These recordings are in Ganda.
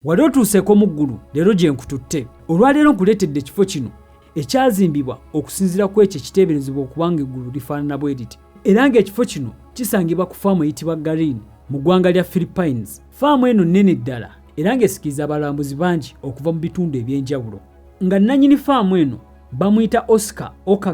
Wali otuuseeko mu ggulu leero gye nkututte. Olwaleero nkuleetedde ekifo kino ekyazimbibwa okusinziira ku ekyo ekiteeberezebwa okubanga eggulu lifaanana bwe liti. Era ng'ekifo kino kisangibwa ku faamu eyitibwa Lirino mu ggwanga lya Philippines. Faamu eno nnene ddala era ng'esikiriza abalambuzi bangi okuva mu bitundu eby'enjawulo. Nga nannyini faamu eno bamuyita Oscar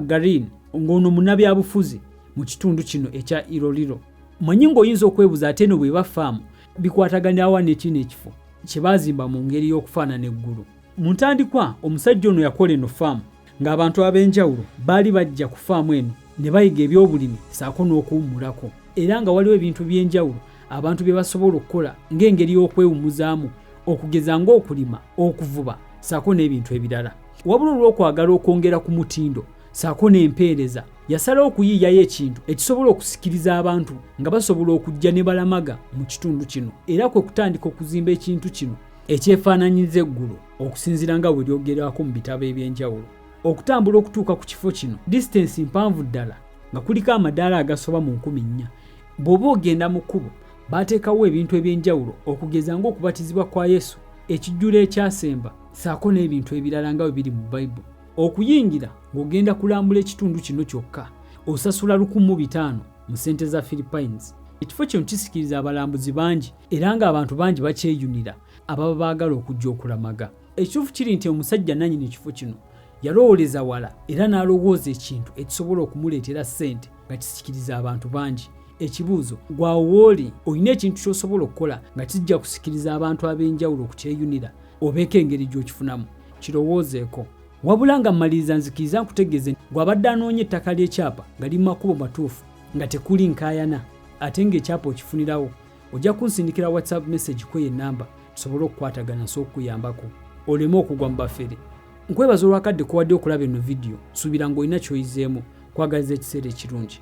Lirino ng'ono munnabyabufuzi mu kitundu kino ekya Lirino. Manyi ng'oyinza okwebuuza ate eno bw'eba faamu bikwataganya wa n'ekino ekifo kye baazimba mu ngeri y'okufaanana eggulu. Mu ntandikwa omusajja ono yakola eno faamu ng'abantu ab'enjawulo baali bajja ku faamu eno ne bayiga ebyobulimi ssaako n'okuwummulako, era nga waliwo ebintu by'enjawulo abantu bye basobola okukola ng'engeri y'okwewummuzaamu okugeza ng'okulima, okuvuba ssaako n'ebintu ebirala. Wabula olw'okwagala okwongera ku mutindo ssaako n'empeereza, yasalawo okuyiiyayo ekintu ekisobola okusikiriza abantu nga basobola okujja ne balamaga mu kitundu kino, era kwe kutandika okuzimba ekintu kino ekyefaananyiza eggulu okusinziira nga bwe lyogerwako mu bitabo eby'enjawulo. Okutambula okutuuka ku kifo kino distance mpanvu ddala nga kuliko amadaala agasoba mu 4,000. Bw'oba ogenda mu kkubo baateekawo ebintu eby'enjawulo okugeza ng'okubatizibwa kwa Yesu, ekijjulo ekyasemba ssaako n'ebintu ebirala nga bwe biri mu Bayibuli. Okuyingira ng'ogenda kulambula ekitundu kino kyokka osasula 1,500 mu ssente za Philippines. Ekifo kino kisikiriza abalambuzi bangi era ng'abantu bangi bakyeyunira ababa baagala okujja okulamaga. Ekituufu kiri nti omusajja nannyini ekifo kino yalowooleza wala era n'alowooza ekintu ekisobola okumuleetera ssente nga kisikiriza abantu bangi. Ekibuuzo, gwawe wooli olina ekintu ky'osobola okukola nga kijja kusikiriza abantu ab'enjawulo okukyeyunira, obeeko engeri gy'okifunamu? Kirowoozeeko. Wabula nga mmaliriza nzikiriza nkutegeeze gw'abadde anoonya ettaka ly'ekyapa nga li mu makubo matuufu nga tekuli nkaayana ate ng'ekyapa okifunirawo, ojja kunsindikira WhatsApp message kweyo ennamba tusobole okukwatagana so okuyambako oleme okugwa mu bafere. Nkwebaza olwakadde kowadde okulaba eno vidiyo, suubira ng'olina ky'oyizeemu. Kwagaliza ekiseera ekirungi.